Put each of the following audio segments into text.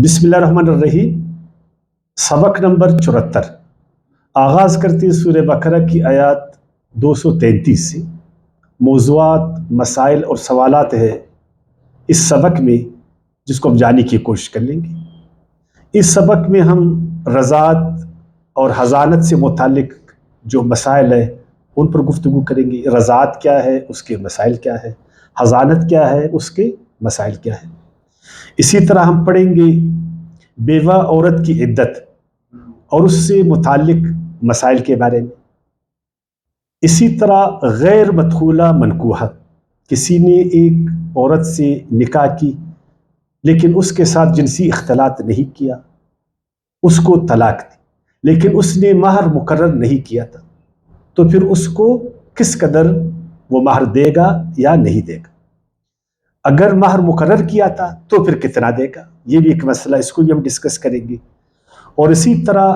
بسم اللہ الرحمن الرحیم۔ سبق نمبر 74 آغاز کرتے ہیں سورہ بقرہ کی آیات 233 سے۔ موضوعات، مسائل اور سوالات ہے اس سبق میں، جس کو ہم جاننے کی کوشش کر لیں گے۔ اس سبق میں ہم رضاعت اور حضانت سے متعلق جو مسائل ہیں ان پر گفتگو کریں گے۔ رضاعت کیا ہے، اس کے مسائل کیا ہے، حضانت کیا ہے، اس کے مسائل کیا ہے۔ اسی طرح ہم پڑھیں گے بیوہ عورت کی عدت اور اس سے متعلق مسائل کے بارے میں۔ اسی طرح غیر مدخولہ منکوحہ، کسی نے ایک عورت سے نکاح کی لیکن اس کے ساتھ جنسی اختلاط نہیں کیا، اس کو طلاق دی، لیکن اس نے مہر مقرر نہیں کیا تھا، تو پھر اس کو کس قدر وہ مہر دے گا یا نہیں دے گا۔ اگر مہر مقرر کیا تھا تو پھر کتنا دے گا، یہ بھی ایک مسئلہ، اس کو بھی ہم ڈسکس کریں گے۔ اور اسی طرح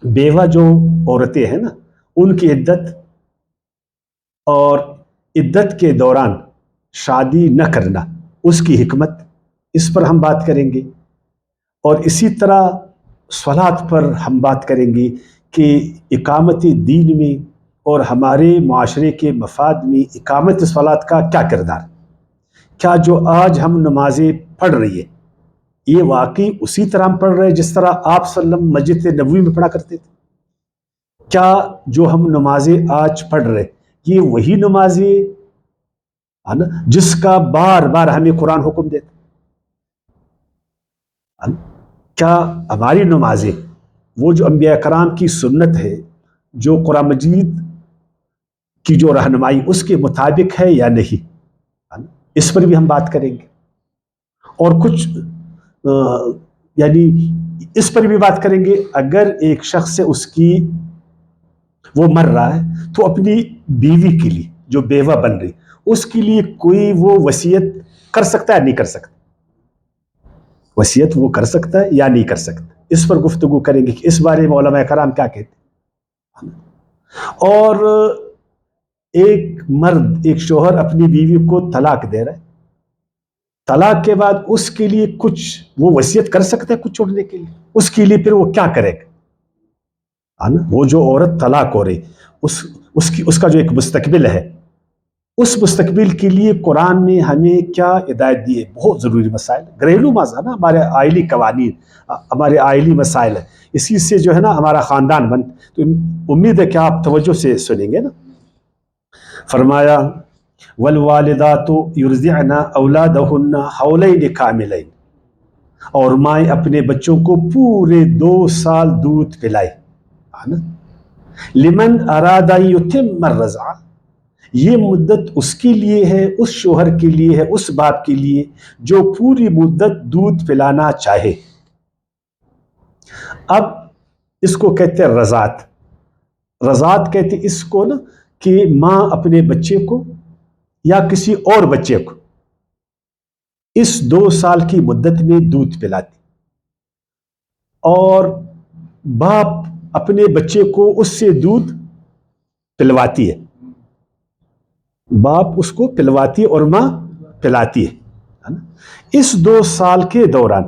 بیوہ جو عورتیں ہیں نا، ان کی عدت اور عدت کے دوران شادی نہ کرنا، اس کی حکمت، اس پر ہم بات کریں گے۔ اور اسی طرح صلاۃ پر ہم بات کریں گے کہ اقامت دین میں اور ہمارے معاشرے کے مفاد میں اقامت صلاۃ کا کیا کردار ہے۔ کیا جو آج ہم نمازیں پڑھ رہی ہے یہ واقعی اسی طرح ہم پڑھ رہے ہیں جس طرح آپ صلی اللہ علیہ وسلم مسجد نبوی میں پڑھا کرتے تھے؟ کیا جو ہم نمازیں آج پڑھ رہے یہ وہی نمازیں ہے نا جس کا بار بار ہمیں قرآن حکم دیتا؟ کیا ہماری نمازیں وہ جو انبیاء کرام کی سنت ہے، جو قرآن مجید کی جو رہنمائی اس کے مطابق ہے یا نہیں؟ اس پر بھی ہم بات کریں گے۔ اور کچھ یعنی اس پر بھی بات کریں گے، اگر ایک شخص سے اس کی وہ مر رہا ہے تو اپنی بیوی کے لیے جو بیوہ بن رہی اس کے لیے کوئی وہ وصیت کر سکتا ہے نہیں کر سکتا؟ وصیت وہ کر سکتا ہے یا نہیں کر سکتا، اس پر گفتگو کریں گے کہ اس بارے میں علماء کرام کیا کہتے ہیں۔ اور ایک مرد، ایک شوہر اپنی بیوی کو طلاق دے رہا ہے، طلاق کے بعد اس کے لیے کچھ وہ وصیت کر سکتا ہے کچھ چھوڑنے کے لیے، اس کے لیے پھر وہ کیا کرے گا؟ وہ جو عورت طلاق ہو رہی اس کا جو ایک مستقبل ہے، اس مستقبل کے لیے قرآن نے ہمیں کیا ہدایت دی ہے؟ بہت ضروری مسائل، گھریلو مسئلہ نا، ہمارے آئلی قوانین، ہمارے آئلی مسائل ہیں، اسی سے جو ہے نا ہمارا خاندان بن، تو امید ہے کہ آپ توجہ سے سنیں گے نا۔ فرمایا والوالدات یرضعن اولادہن حولین کاملین، اور مائیں اپنے بچوں کو پورے 2 سال دودھ پلائے، لمن اراد ان یتم الرضاعہ، یہ مدت اس کے لیے ہے، اس شوہر کے لیے ہے، اس باپ کے لیے جو پوری مدت دودھ پلانا چاہے۔ اب اس کو کہتے ہیں رضاعت۔ رضاعت کہتے اس کو نا کہ ماں اپنے بچے کو یا کسی اور بچے کو اس 2 سال کی مدت میں دودھ پلاتی، اور باپ اپنے بچے کو اس سے دودھ پلواتی ہے، باپ اس کو پلواتی ہے اور ماں پلاتی ہے۔ اس 2 سال کے دوران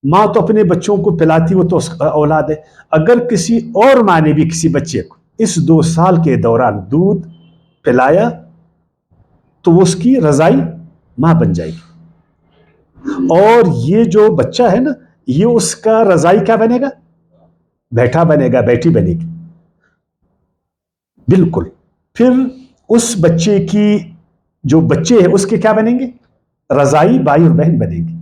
ماں تو اپنے بچوں کو پلاتی، وہ تو اس کا اولاد ہے، اگر کسی اور ماں نے بھی کسی بچے کو اس 2 سال کے دوران دودھ پلایا تو وہ اس کی رضائی ماں بن جائے گی، اور یہ جو بچہ ہے نا یہ اس کا رضائی کیا بنے گا؟ بیٹا بنے گا، بیٹی بنے گی، بالکل۔ پھر اس بچے کی جو بچے ہیں اس کے کیا بنیں گے؟ رضائی بھائی اور بہن بنیں گے۔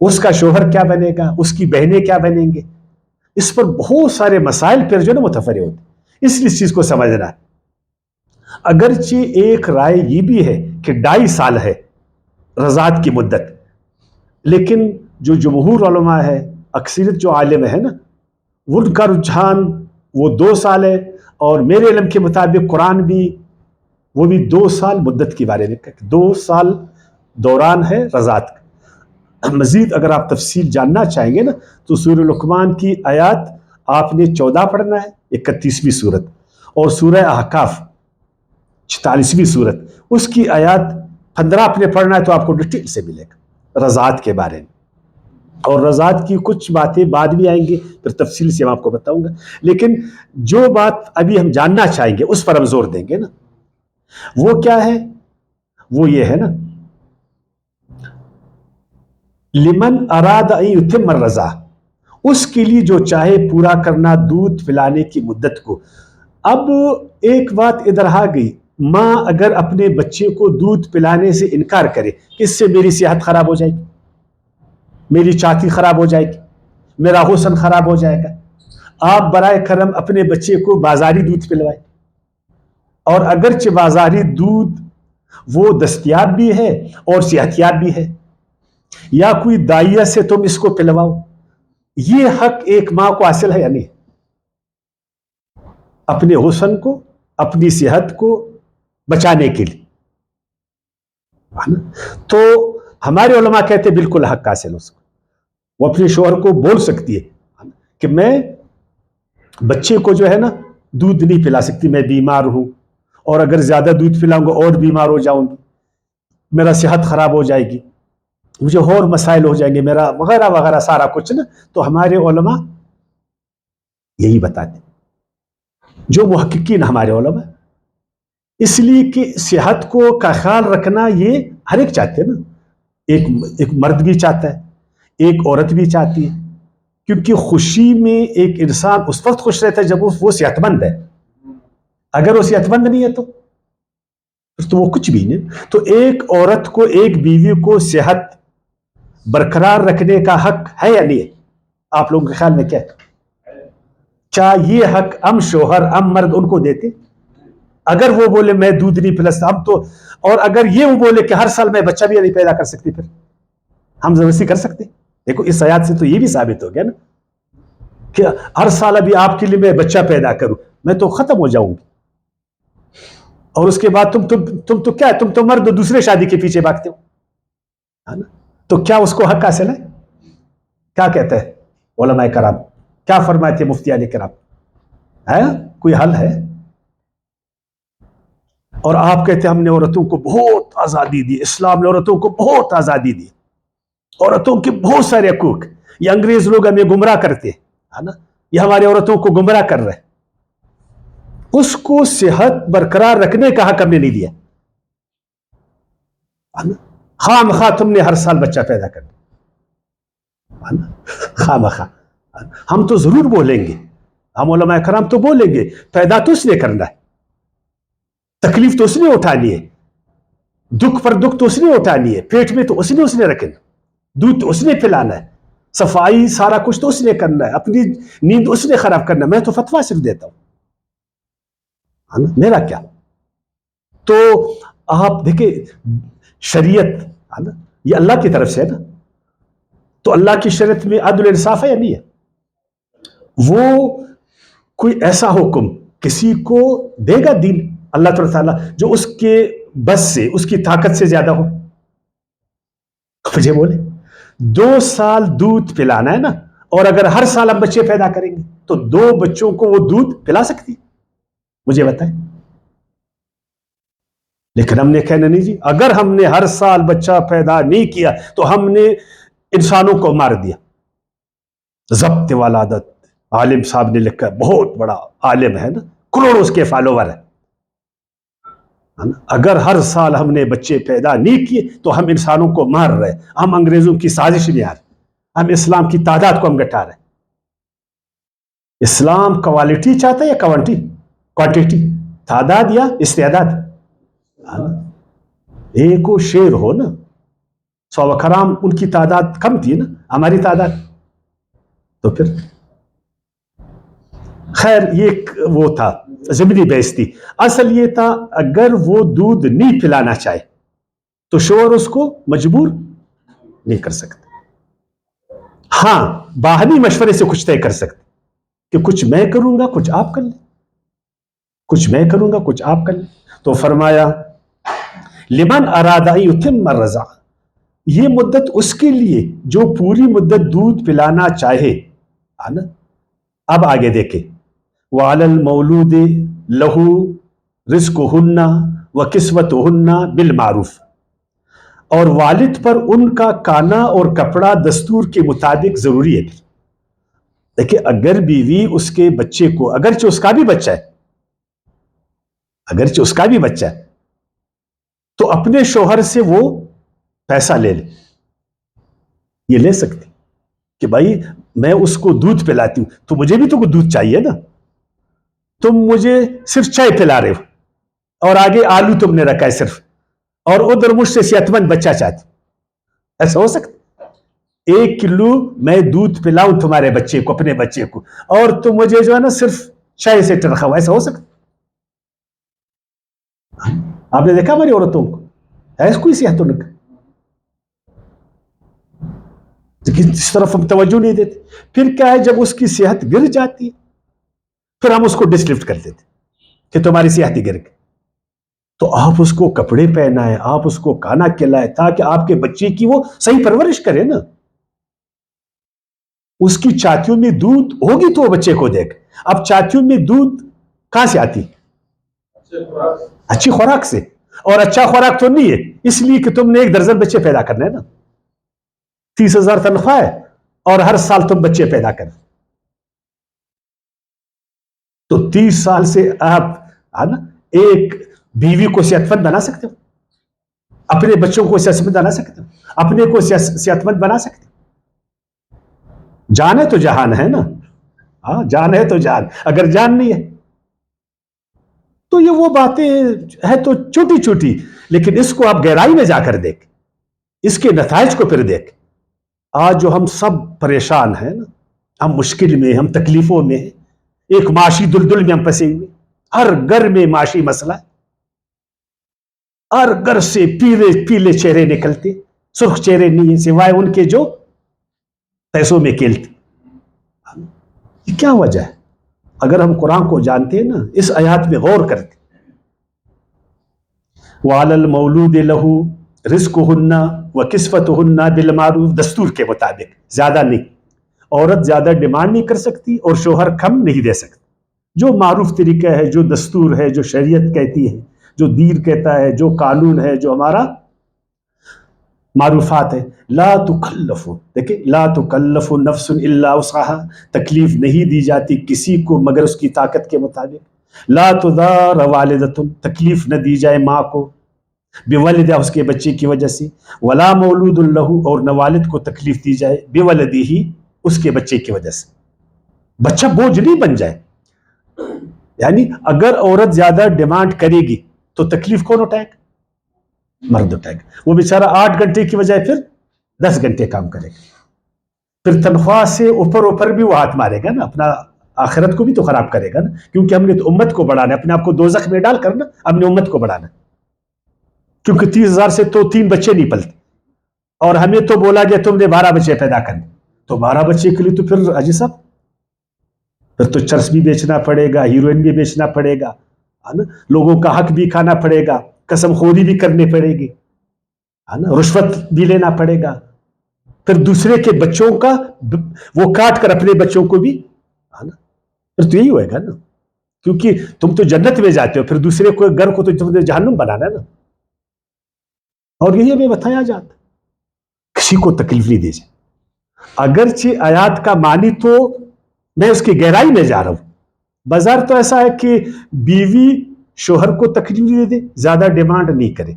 اس کا شوہر کیا بنے گا، اس کی بہنیں کیا بنیں گے، اس پر بہت سارے مسائل پھر جو ہے نا متفرع ہوتے، اس لیے اس چیز کو سمجھنا ہے۔ اگرچہ ایک رائے یہ بھی ہے کہ 2.5 سال ہے رضاعت کی مدت، لیکن جو جمہور علماء ہے، اکثریت جو عالم ہے نا، ان کا رجحان وہ 2 سال ہے، اور میرے علم کے مطابق قرآن بھی وہ بھی 2 سال مدت کے بارے میں کہتے، 2 سال دوران ہے رضاعت کا۔ مزید اگر آپ تفصیل جاننا چاہیں گے نا تو سورہ لقمان کی آیات آپ نے 14 پڑھنا ہے، 31ویں سورت، اور سورہ احقاف 46ویں سورت، اس کی آیات 15 آپ نے پڑھنا ہے، تو آپ کو ڈیٹیل سے ملے گا رضاعت کے بارے میں۔ اور رضاعت کی کچھ باتیں بعد بھی آئیں گے، پھر تفصیل سے میں آپ کو بتاؤں گا، لیکن جو بات ابھی ہم جاننا چاہیں گے اس پر ہم زور دیں گے نا، وہ کیا ہے؟ وہ یہ ہے نا، لمن اراد ان یتم الرضاع، اس کے لیے جو چاہے پورا کرنا دودھ پلانے کی مدت کو۔ اب ایک بات ادھر آ گئی، ماں اگر اپنے بچے کو دودھ پلانے سے انکار کرے، اس سے میری صحت خراب ہو جائے گی، میری چاتی خراب ہو جائے گی، میرا حسن خراب ہو جائے گا، آپ برائے کرم اپنے بچے کو بازاری دودھ پلوائیں، اور اگرچہ بازاری دودھ وہ دستیاب بھی ہے اور صحت یاب بھی ہے، یا کوئی دائیا سے تم اس کو پلواؤ، یہ حق ایک ماں کو حاصل ہے یا نہیں؟ اپنے حسن کو، اپنی صحت کو بچانے کے لیے، تو ہمارے علماء کہتے ہیں بالکل حق حاصل ہو سکتا، وہ اپنے شوہر کو بول سکتی ہے کہ میں بچے کو جو ہے نا دودھ نہیں پلا سکتی، میں بیمار ہوں، اور اگر زیادہ دودھ پلاؤں گا اور بیمار ہو جاؤں گی، میرا صحت خراب ہو جائے گی، مجھے اور مسائل ہو جائیں گے، میرا وغیرہ وغیرہ سارا کچھ نا۔ تو ہمارے علماء یہی بتاتے، جو محققین ہمارے علماء، اس لیے کہ صحت کو کا خیال رکھنا یہ ہر ایک چاہتے ہیں نا، ایک مرد بھی چاہتا ہے، ایک عورت بھی چاہتی ہے، کیونکہ خوشی میں ایک انسان اس وقت خوش رہتا ہے جب وہ صحت مند ہے، اگر وہ صحت مند نہیں ہے تو وہ کچھ بھی نہیں۔ تو ایک عورت کو، ایک بیوی کو صحت برقرار رکھنے کا حق ہے یا نہیں ہے؟ آپ لوگوں کے خیال میں کیا ہے؟ کیا یہ حق ہم شوہر، ہم مرد ان کو دیتے؟ اگر وہ بولے میں دودھ نہیں پلستا ہم تو، اور اگر یہ وہ بولے کہ ہر سال میں بچہ بھی نہیں پیدا کر سکتی، پھر ہم زبردستی کر سکتے؟ دیکھو اس آیات سے تو یہ بھی ثابت ہو گیا نا کہ ہر سال ابھی آپ کے لیے میں بچہ پیدا کروں، میں تو ختم ہو جاؤں گی، اور اس کے بعد تم تو کیا ہے، تم تو مرد دوسرے شادی کے پیچھے بھاگتے ہو، تو کیا اس کو حق حاصل ہے؟ کیا کہتے ہیں علماء کرام، کیا فرماتے ہیں مفتیان کرام؟ ہے کوئی حل ہے؟ اور آپ کہتے ہیں ہم نے عورتوں کو بہت آزادی دی، اسلام نے عورتوں کو بہت آزادی دی، عورتوں کے بہت سارے حقوق، یہ انگریز لوگ ہمیں گمراہ کرتے ہیں نا، یہ ہماری عورتوں کو گمراہ کر رہے ہیں، اس کو صحت برقرار رکھنے کا حق ہم نے نہیں دیا، خواہ مخواہ تم نے ہر سال بچہ پیدا کرنا، خواہ مخواہ ہم تو ضرور بولیں گے، ہم علماء کرام تو بولیں گے پیدا تو اس نے کرنا ہے، تکلیف تو اس نے اٹھانی ہے، دکھ پر دکھ تو اس نے اٹھانی ہے، پیٹ میں تو اس نے رکھنا، دودھ تو اس نے پلانا ہے، صفائی سارا کچھ تو اس نے کرنا ہے، اپنی نیند اس نے خراب کرنا ہے، میں تو فتویٰ صرف دیتا ہوں، میرا کیا؟ تو آپ دیکھیں شریعت یہ اللہ کی طرف سے ہے نا، تو اللہ کی شریعت میں عدل انصاف ہے یا نہیں ہے؟ وہ کوئی ایسا حکم کسی کو دے گا دین اللہ تعالیٰ جو اس کے بس سے، اس کی طاقت سے زیادہ ہو؟ مجھے بولے 2 سال دودھ پلانا ہے نا، اور اگر ہر سال ہم بچے پیدا کریں گے تو 2 بچوں کو وہ دودھ پلا سکتی؟ مجھے بتائیں۔ لیکن ہم نے کہنا نہیں جی، اگر ہم نے ہر سال بچہ پیدا نہیں کیا تو ہم نے انسانوں کو مار دیا۔ ضبط ولادت عالم صاحب نے لکھا، بہت بڑا عالم ہے نا، کروڑوں اس کے فالوور ہیں، اگر ہر سال ہم نے بچے پیدا نہیں کیے تو ہم انسانوں کو مار رہے، ہم انگریزوں کی سازش میں آ رہے، ہم اسلام کی تعداد کو ہم گھٹا رہے۔ اسلام کوالٹی چاہتا ہے یا کوانٹیٹی، تعداد یا استعداد؟ ایک وہ شیر ہو نا، صحابہ کرام ان کی تعداد کم تھی نا، ہماری تعداد، تو پھر خیر یہ وہ تھا ضمنی بحث تھی، اصل یہ تھا اگر وہ دودھ نہیں پلانا چاہے تو شوہر اس کو مجبور نہیں کر سکتے، ہاں باہمی مشورے سے کچھ طے کر سکتے کہ کچھ میں کروں گا کچھ آپ کر لیں، کچھ میں کروں گا کچھ آپ کر لیں۔ تو فرمایا لمن اراد ان یتم الرضاع، یہ مدت اس کے لیے جو پوری مدت دودھ پلانا چاہے، اب آگے دیکھیں، وعلی المولود لہ رزقہن وکسوتہن بالمعروف، اور والد پر ان کا کھانا اور کپڑا دستور کے مطابق ضروری ہے. دیکھیں اگر بیوی اس کے بچے کو، اگرچہ اس کا بھی بچہ ہے، اگرچہ اس کا بھی بچہ ہے، تو اپنے شوہر سے وہ پیسہ لے لے، یہ لے سکتی کہ بھائی میں اس کو دودھ پلاتی ہوں تو مجھے بھی تو دودھ چاہیے نا، تم مجھے صرف چائے پلا رہے ہو اور آگے آلو تم نے رکھا ہے صرف، اور ادھر مجھ سے صحت مند بچہ چاہتی، ایسا ہو سکتا؟ 1 کلو میں دودھ پلاؤں تمہارے بچے کو، اپنے بچے کو، اور تم مجھے جو ہے نا صرف چائے سے رکھا ہوا، ایسا ہو سکتا؟ آپ نے دیکھا ہماری عورتوں کو ایسا کوئی صحت ان کا، لیکن اس طرف ہم توجہ نہیں دیتے. پھر کیا ہے، جب اس کی صحت گر جاتی پھر ہم اس کو ڈس لفٹ کر دیتے کہ تمہاری صحت ہی گر گئی. تو آپ اس کو کپڑے پہنائیں، آپ اس کو کھانا کھلائیں تاکہ آپ کے بچے کی وہ صحیح پرورش کرے نا. اس کی چاچیوں میں دودھ ہوگی تو وہ بچے کو دے گا. اب چاچیوں میں دودھ کہاں سے آتی؟ اچھی خوراک سے. اور اچھا خوراک تو نہیں ہے اس لیے کہ تم نے 1 درجن بچے پیدا کرنے نا، 30,000 تنخواہ ہے اور ہر سال تم بچے پیدا کر، تو 30 سال سے آپ ایک بیوی کو صحت مند بنا سکتے ہو، اپنے بچوں کو صحت مند بنا سکتے ہو، اپنے کو صحت مند بنا سکتے ہو. جان ہے تو جہان ہے نا. ہاں جان ہے تو جان، اگر جان نہیں ہے تو یہ وہ باتیں ہے تو چھوٹی چھوٹی، لیکن اس کو آپ گہرائی میں جا کر دیکھ، اس کے نتائج کو پھر دیکھ. آج جو ہم سب پریشان ہیں نا، ہم مشکل میں، ہم تکلیفوں میں، ایک معاشی دلدل میں ہم پھنسے ہوئے، ہر گھر میں معاشی مسئلہ ہے، ہر گھر سے پیلے پیلے چہرے نکلتے، سرخ چہرے نہیں ہیں سوائے ان کے جو پیسوں میں کھیلتے. یہ کیا وجہ ہے؟ اگر ہم قرآن کو جانتے ہیں نا، اس آیات میں غور کرتے، وَعَلَى الْمَوْلُودِ لَهُ رِزْقُهُنَّ وَكِسْوَتُهُنَّ بِالْمَعْرُوفِ، دستور کے مطابق، زیادہ نہیں. عورت زیادہ ڈیمانڈ نہیں کر سکتی اور شوہر کم نہیں دے سکتا. جو معروف طریقہ ہے، جو دستور ہے، جو شریعت کہتی ہے، جو دین کہتا ہے، جو قانون ہے، جو ہمارا معروفات ہے. لا تکلف، دیکھیں لا تکلف نفس الا وسعها، تکلیف نہیں دی جاتی کسی کو مگر اس کی طاقت کے مطابق. لا تضار والدۃ، تکلیف نہ دی جائے ماں کو بولدہ، اس کے بچے کی وجہ سے. ولا مولود لہ، اور نہ والد کو تکلیف دی جائے بولدہ، اس کے بچے کی وجہ سے. بچہ بوجھ نہیں بن جائے. یعنی اگر عورت زیادہ ڈیمانڈ کرے گی تو تکلیف کون اٹھائے گا؟ مرد اٹھائے گا. وہ بیچارہ 8 گھنٹے کی بجائے پھر 10 گھنٹے کام کرے گا. پھر تنخواہ سے اوپر بھی وہ ہاتھ مارے گا نا، اپنا آخرت کو بھی تو خراب کرے گا نا، کیونکہ ہم نے تو امت کو بڑھانا ہے، اپنے آپ کو دوزخ میں ڈال کر نا ہم نے امت کو بڑھانا ہے. کیونکہ 30,000 سے تو 3 بچے نہیں پلتے، اور ہمیں تو بولا گیا تم نے 12 بچے پیدا کرنے، تو 12 بچے کے لیے تو پھر اجی صاحب پھر تو چرس بھی بیچنا پڑے گا، ہیروئن بھی بیچنا پڑے گا، لوگوں کا حق بھی کھانا پڑے گا، قسم خوری بھی کرنی پڑے گی، رشوت بھی لینا پڑے گا، پھر دوسرے کے بچوں کا وہ کاٹ کر اپنے بچوں کو بھی، پھر تو یہی ہوئے گا نا. کیونکہ تم تو جنت میں جاتے ہو، پھر دوسرے کو گھر کو تو تم نے جہنم بنانا ہے نا. اور یہی ہمیں بتایا جاتا، کسی کو تکلیف نہیں دی جائے. اگرچہ آیات کا معنی تو میں اس کی گہرائی میں جا رہا ہوں، بازار تو ایسا ہے کہ بیوی شوہر کو تکلیف نہیں دے، زیادہ ڈیمانڈ نہیں کرے،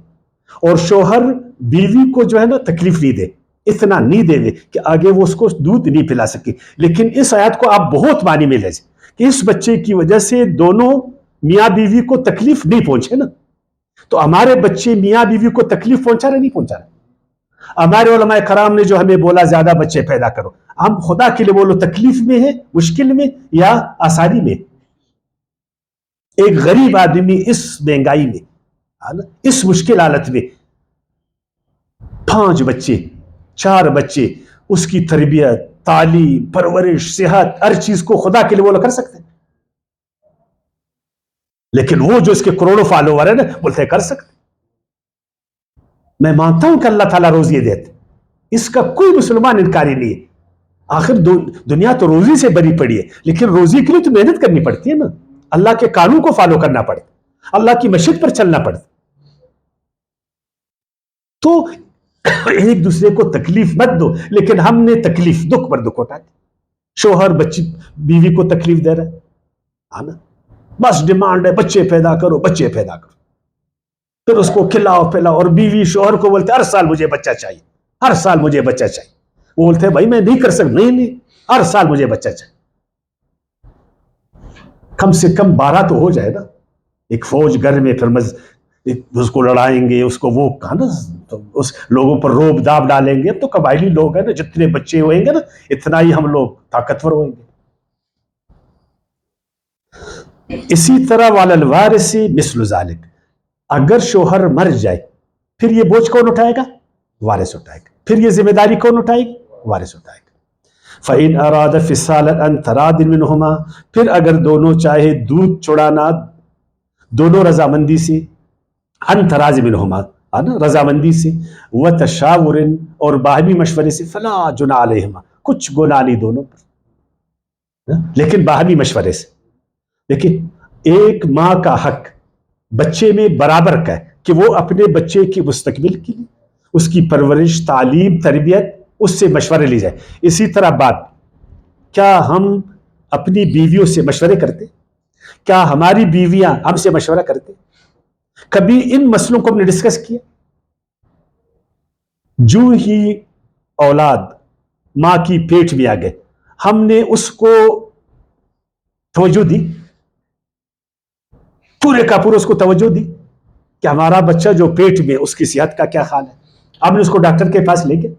اور شوہر بیوی کو جو ہے نا تکلیف نہیں دے، اتنا نہیں دے کہ آگے وہ اس کو دودھ نہیں پلا سکے. لیکن اس آیات کو آپ بہت معنی میں لے جائیں کہ اس بچے کی وجہ سے دونوں میاں بیوی کو تکلیف نہیں پہنچے نا. تو ہمارے بچے میاں بیوی کو تکلیف پہنچا رہے نہیں پہنچا رہے؟ ہمارے علماء کرام نے جو ہمیں بولا زیادہ بچے پیدا کرو، ہم خدا کے لیے بولو تکلیف میں ہے، مشکل میں یا آسانی میں؟ ایک غریب آدمی اس مہنگائی میں، اس مشکل حالت میں 5 بچے 4 بچے، اس کی تربیت، تعلیم، پرورش، صحت، ہر چیز کو خدا کے لیے وہ کر سکتے ہیں. لیکن وہ جو اس کے کروڑوں فالوور ہیں نا بولتے کر سکتے. میں مانتا ہوں کہ اللہ تعالیٰ روزی دیتے، اس کا کوئی مسلمان انکاری نہیں ہے. آخر دنیا تو روزی سے بری پڑی ہے، لیکن روزی کے لیے تو محنت کرنی پڑتی ہے نا، اللہ کے قانون کو فالو کرنا پڑتا، اللہ کی مشیت پر چلنا پڑتا. تو ایک دوسرے کو تکلیف مت دو، لیکن ہم نے تکلیف دکھ پر دکھ اٹھا دی. شوہر بچی بیوی کو تکلیف دے رہا ہے نا، بس ڈیمانڈ ہے بچے پیدا کرو بچے پیدا کرو، پھر اس کو کھلاؤ پلاؤ، اور بیوی شوہر کو بولتے ہر سال مجھے بچہ چاہیے، ہر سال مجھے بچہ چاہیے. وہ بولتے ہیں بھائی میں نہیں کر سکتا، نہیں ہر سال مجھے بچہ چاہیے. کم سے کم 12 تو ہو جائے نا. ایک فوج گھر میں، پھر اس کو لڑائیں گے، اس کو وہ کہا نا، تو اس لوگوں پر روب داب ڈالیں گے. تو قبائلی لوگ ہیں نا، جتنے بچے ہوئیں گے نا اتنا ہی ہم لوگ طاقتور ہوئیں گے. اسی طرح والوارث مثل ذالک، اگر شوہر مر جائے پھر یہ بوجھ کون اٹھائے گا؟ وارث اٹھائے گا. پھر یہ ذمہ داری کون اٹھائے گی؟ وارث اٹھائے گا. فَإِنْ أَرَادَ فِصَالًا عَنْ تَرَادٍ مِّنْهُمَا، پھر اگر دونوں چاہے دودھ چھڑانا دونوں رضامندی سے، عن تراض منهما، رضامندی سے، وتشاور، اور باہمی مشورے سے، فلا جناح علیہما، کچھ گناہ نہیں دونوں پر، لیکن باہمی مشورے سے. لیکن ایک ماں کا حق بچے میں برابر کا ہے کہ وہ اپنے بچے کی مستقبل کے لیے اس کی پرورش، تعلیم، تربیت اس سے مشورے لی جائے. اسی طرح بات، کیا ہم اپنی بیویوں سے مشورے کرتے؟ کیا ہماری بیویاں ہم سے مشورہ کرتے؟ کبھی ان مسئلوں کو ہم نے ڈسکس کیا؟ جو ہی اولاد ماں کی پیٹ میں آ گئے ہم نے اس کو توجہ دی، پورے کا پورا اس کو توجہ دی کہ ہمارا بچہ جو پیٹ میں اس کی صحت کا کیا حال ہے. ہم نے اس کو ڈاکٹر کے پاس لے گئے؟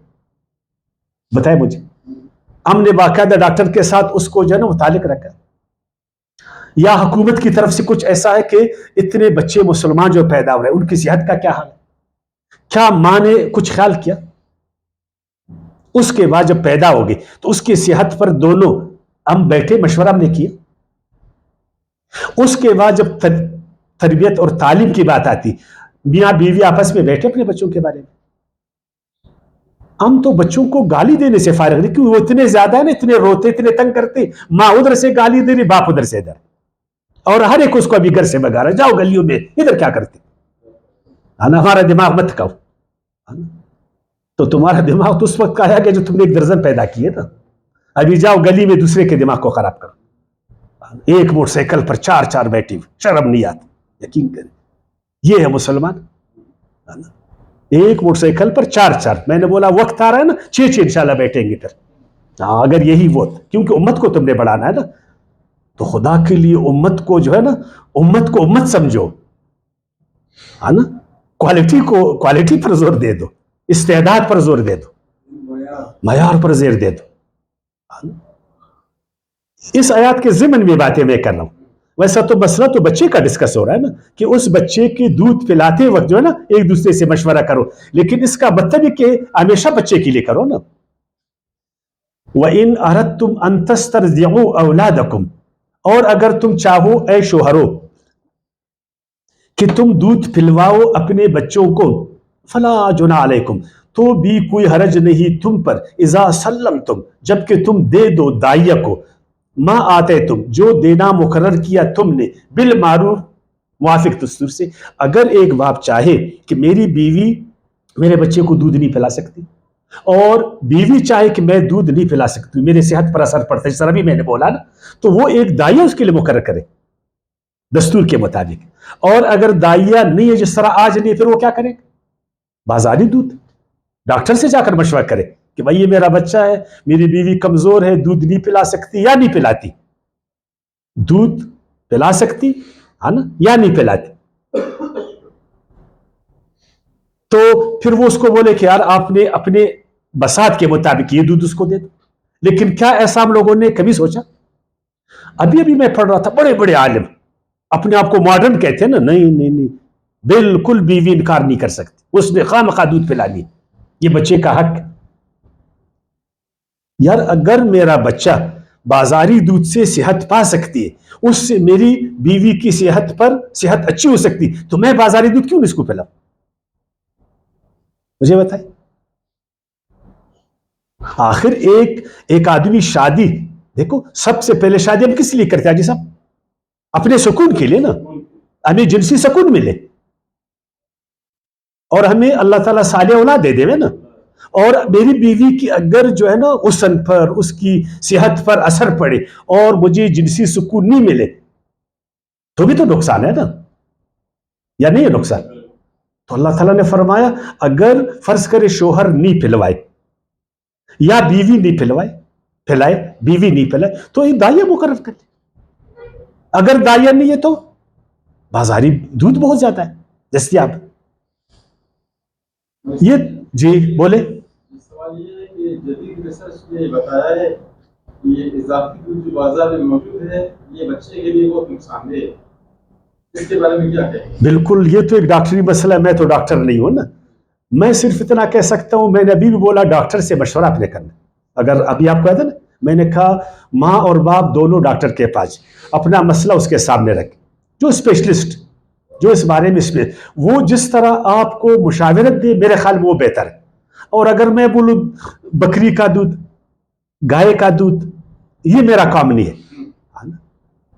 بتائے مجھے. ہم نے باقاعدہ ڈاکٹر کے ساتھ اس کو جو ہے نا متعلق رکھا؟ یا حکومت کی طرف سے کچھ ایسا ہے کہ اتنے بچے مسلمان جو پیدا ہو رہے ہیں ان کی صحت کا کیا حال ہے؟ کیا ماں نے کچھ خیال کیا؟ اس کے بعد جب پیدا ہوگی تو اس کی صحت پر دونوں ہم بیٹھے مشورہ ہم نے کیا؟ اس کے بعد جب تربیت اور تعلیم کی بات آتی، میاں بیوی آپس میں بیٹھے اپنے بچوں کے بارے میں؟ ہم تو بچوں کو گالی دینے سے فارغ نہیں، کیونکہ وہ اتنے زیادہ ہیں نا، اتنے روتے، اتنے تنگ کرتے، ماں ادھر سے گالی دے رہی، باپ ادھر سے ادھر، اور ہر ایک اس کو ابھی گھر سے بگا رہا، جاؤ گلیوں میں، ادھر کیا کرتے؟ ہمارا دماغ مت کھاؤ. تو تمہارا دماغ تو اس وقت کا ہے کہ جو تم نے ایک درجن پیدا کیے نا، ابھی جاؤ گلی میں دوسرے کے دماغ کو خراب کرو. ایک موٹر سائیکل پر 4 بیٹھی، شرم نہیں آتی. یقین کریں یہ ہے مسلمان. ایک موٹر سائیکل پر 4، میں نے بولا وقت آ رہا ہے نا 6 انشاءاللہ بیٹھیں گے. پھر اگر یہی وہ، کیونکہ امت کو تم نے بڑھانا ہے نا، تو خدا کے لیے امت کو جو ہے نا، امت کو امت سمجھو، ہے نا. کوالٹی پر زور دے دو، استعداد پر زور دے دو، معیار پر زور دے دو. اس آیات کے ضمن میں باتیں میں کر رہا ہوں. ویسا تو مسئلہ تو بچے کا ڈسکس ہو رہا ہے نا، کہ اس بچے کے دودھ پلاتے وقت جو ہے نا ایک دوسرے سے مشورہ کرو، لیکن اس کا مطلب ہے کہ ہمیشہ بچے کے لیے کرو نا. وَإِنْ أَرَدْتُمْ أَن تَسْتَرْضِعُوا أَوْلَادَكُمْ، اور اگر تم چاہو اے شوہرو کہ تم دودھ پلواؤ اپنے بچوں کو، فلا جناح علیکم، تو بھی کوئی حرج نہیں تم پر، اذا سلمتم، جبکہ تم دے دو دائیہ کو، ما آتے تم، جو دینا مقرر کیا تم نے، بالمعروف، موافق دستور سے. اگر ایک باپ چاہے کہ میری بیوی میرے بچے کو دودھ نہیں پلا سکتی، اور بیوی چاہے کہ میں دودھ نہیں پلا سکتی، میرے صحت پر اثر پڑتا ہے، جس طرح بھی میں نے بولا نا، تو وہ ایک دائیہ اس کے لیے مقرر کرے دستور کے مطابق. اور اگر دائیہ نہیں ہے جس طرح آج نہیں، پھر وہ کیا کرے؟ بازاری دودھ، ڈاکٹر سے جا کر مشورہ کرے کہ بھائی یہ میرا بچہ ہے، میری بیوی کمزور ہے، دودھ نہیں پلا سکتی یا نہیں پلاتی، دودھ پلا سکتی ہے نا یا نہیں پلاتی. تو پھر وہ اس کو بولے کہ یار آپ نے اپنے بساط کے مطابق یہ دودھ اس کو دے دو. لیکن کیا ایسا ہم لوگوں نے کبھی سوچا؟ ابھی میں پڑھ رہا تھا، بڑے بڑے عالم اپنے آپ کو ماڈرن کہتے ہیں نا، نہیں، بالکل بیوی انکار نہیں کر سکتی، اس نے خواہ دودھ پلانی، یہ بچے کا حق. یار اگر میرا بچہ بازاری دودھ سے صحت پا سکتی ہے، اس سے میری بیوی کی صحت اچھی ہو سکتی، تو میں بازاری دودھ کیوں اس کو پلاؤں؟ مجھے بتائیں. آخر ایک آدمی شادی، دیکھو سب سے پہلے شادی ہم کس لیے کرتے ہیں جی صاحب؟ اپنے سکون کے لیے نا، ہمیں جنسی سکون ملے. اور ہمیں اللہ تعالیٰ صالح اولاد دے دے نا، اور میری بیوی کی اگر جو ہے نا حسن پر، اس کی صحت پر اثر پڑے اور مجھے جنسی سکون نہیں ملے تو بھی تو نقصان ہے نا، یا نہیں ہے نقصان؟ تو اللہ تعالیٰ نے فرمایا اگر فرض کرے شوہر نہیں پھلوائے یا بیوی نہیں پھلائے بیوی نہیں پھلائے تو یہ دائیا مقرر کر لے. اگر دائیا نہیں ہے تو بازاری دودھ بہت زیادہ ہے دستیاب. یہ جی بولے. سوال یہ ہے کہ جدید ریسرچ نے بتایا ہے کہ یہ اضافی دودھ جو بازار میں موجود ہے یہ بچے کے لیے بہت نقصان دہ ہے، اس کے بارے میں کیا کہیں؟ بالکل، یہ تو ایک ڈاکٹری مسئلہ ہے. میں تو ڈاکٹر نہیں ہوں نا، میں صرف اتنا کہہ سکتا ہوں، میں نے ابھی بھی بولا ڈاکٹر سے مشورہ اپنے کرنا. اگر ابھی آپ کو کہا تھا نا، میں نے کہا ماں اور باپ دونوں ڈاکٹر کے پاس اپنا مسئلہ اس کے سامنے رکھ، جو اسپیشلسٹ جو اس بارے میں وہ جس طرح آپ کو مشاورت دے میرے خیال میں وہ بہتر ہے. اور اگر میں بولوں بکری کا دودھ، گائے کا دودھ، یہ میرا کام نہیں ہے.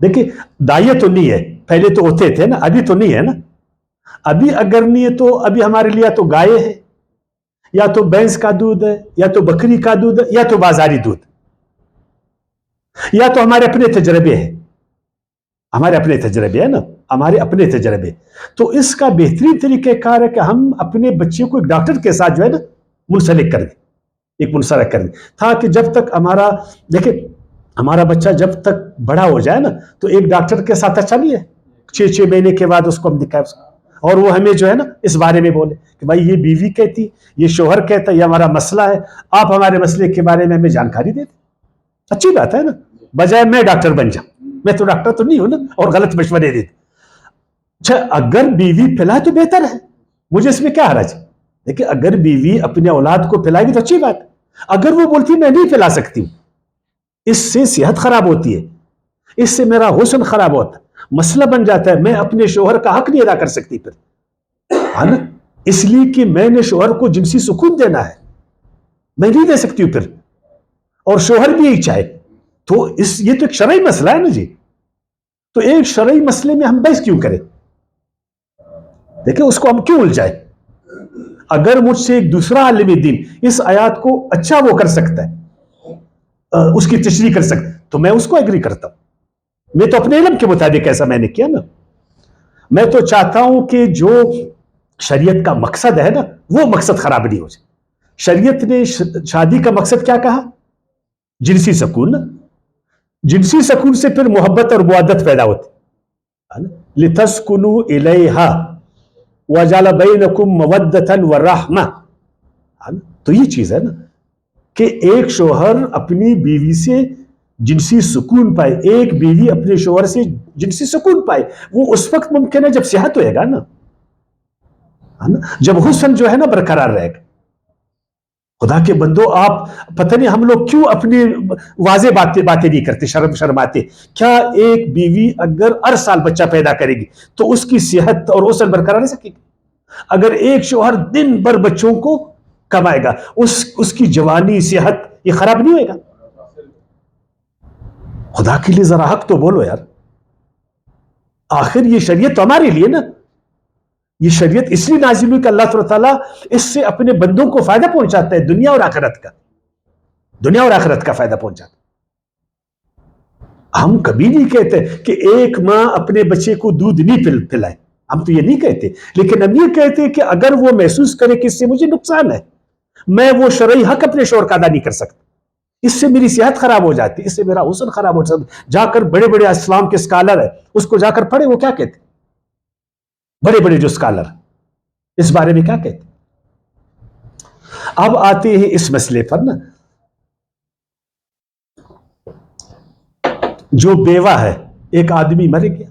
دیکھیں دائیں تو نہیں ہے، پہلے تو ہوتے تھے نا، ابھی تو نہیں ہے نا. ابھی اگر نہیں ہے تو ابھی ہمارے لیے تو گائے ہے، یا تو بھینس کا دودھ ہے، یا تو بکری کا دودھ ہے، یا تو بازاری دودھ، یا تو ہمارے اپنے تجربے ہیں. ہمارے اپنے تجربے ہے نا، ہمارے اپنے تجربے. تو اس کا بہترین طریقہ کار ہے کہ ہم اپنے بچے کو ایک ڈاکٹر کے ساتھ جو ہے نا منسلک کر دیں، ایک منسلک کر دیں، تاکہ جب تک ہمارا بچہ جب تک بڑا ہو جائے نا تو ایک ڈاکٹر کے ساتھ اچھا نہیں ہے 6 مہینے کے بعد اس کو ہم دکھائیں اور وہ ہمیں جو ہے نا اس بارے میں بولے کہ بھائی یہ بیوی کہتی، یہ شوہر کہتا، یہ ہمارا مسئلہ ہے، آپ ہمارے مسئلے کے بارے میں ہمیں جانکاری دے دیں. اچھی بات ہے نا، بجائے میں ڈاکٹر بن جاؤں. میں تو ڈاکٹر تو نہیں ہوں نا اور غلط مشورے دے. اچھا اگر بیوی پھلائے تو بہتر ہے، مجھے اس میں کیا حرج ہے؟ دیکھیں اگر بیوی اپنے اولاد کو پھلائے گی تو اچھی بات ہے. اگر وہ بولتی میں نہیں پھلا سکتی ہوں، اس سے صحت خراب ہوتی ہے، اس سے میرا حسن خراب ہوتا ہے، مسئلہ بن جاتا ہے، میں اپنے شوہر کا حق نہیں ادا کر سکتی پھر، ہے نا. اس لیے کہ میں نے شوہر کو جنسی سکون دینا ہے، میں نہیں دے سکتی ہوں پھر، اور شوہر بھی یہی چاہے تو یہ تو ایک شرعی مسئلہ ہے نا جی. تو ایک شرعی مسئلے میں ہم بحث کیوں کریں؟ دیکھیں اس کو ہم کیوں الجھائیں؟ اگر مجھ سے ایک دوسرا عالم دین اس آیات کو اچھا وہ کر سکتا ہے، اس کی تشریح کر سکتا ہے، تو میں اس کو ایگری کرتا ہوں. میں تو اپنے علم کے مطابق ایسا میں نے کیا نا. میں تو چاہتا ہوں کہ جو شریعت کا مقصد ہے نا وہ مقصد خراب نہیں ہو جائے. شریعت نے شادی کا مقصد کیا کہا؟ جنسی سکون. جنسی سکون سے پھر محبت اور موادت پیدا ہوتی. لِتَسْكُنُوا إِلَيْهَا وَجَعَلَ بَيْنَكُمْ مَوَدَّةً وَرَحْمَةً. تو یہ چیز ہے نا کہ ایک شوہر اپنی بیوی سے جنسی سکون پائے، ایک بیوی اپنے شوہر سے جنسی سکون پائے. وہ اس وقت ممکن ہے جب صحت ہوئے گا نا، جب حسن جو ہے نا برقرار رہے گا. خدا کے بندو آپ پتہ نہیں ہم لوگ کیوں اپنی واضح باتیں نہیں کرتے، شرماتے. کیا ایک بیوی اگر ہر سال بچہ پیدا کرے گی تو اس کی صحت اور حسن برقرار رہ سکے گی؟ اگر ایک شوہر دن بھر بچوں کو کمائے گا، اس کی جوانی صحت یہ خراب نہیں ہوئے گا؟ خدا کے لیے ذرا حق تو بولو یار. آخر یہ شریعت تو ہمارے لیے نا، یہ شریعت اس لیے نازل ہوئی کہ اللہ تعالیٰ اس سے اپنے بندوں کو فائدہ پہنچاتا ہے، دنیا اور آخرت کا فائدہ پہنچاتا ہے. ہم کبھی نہیں کہتے کہ ایک ماں اپنے بچے کو دودھ نہیں پلائے، ہم تو یہ نہیں کہتے. لیکن ہم یہ کہتے کہ اگر وہ محسوس کرے کہ اس سے مجھے نقصان ہے، میں وہ شرعی حق اپنے شوہر کا ادا نہیں کر سکتا، اس سے میری صحت خراب ہو جاتی، اس سے میرا حسن خراب ہو جاتا. جا کر بڑے بڑے اسلام کے اسکالر ہیں، اس کو جا کر پڑھے، وہ کیا کہتے؟ بڑے بڑے جو اسکالر اس بارے میں کیا کہتے؟ اب آتے ہیں اس مسئلے پر نا، جو بیوہ ہے، ایک آدمی مر گیا،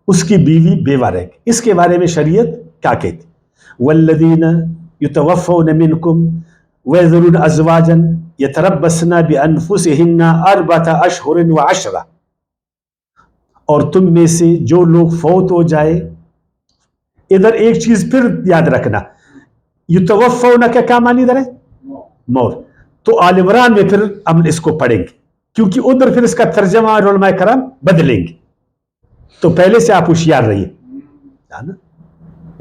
اس کی بیوی بیوہ رہ گئی، اس کے بارے میں شریعت کیا کہتی؟ والذین یتوفون منکم ویذرون ازواجا یتربصن بانفسہن 4 اشہر و10. اور تم میں سے جو لوگ فوت ہو جائے، ادھر ایک چیز پھر یاد رکھنا، یتوفون کا کیا معنی ادھر ہے؟ موت. تو آل عمران میں پھر ہم اس کو پڑھیں گے، کیونکہ ادھر پھر اس کا ترجمہ علماء کرام بدلیں گے. تو پہلے سے آپ ہوشیار رہیے.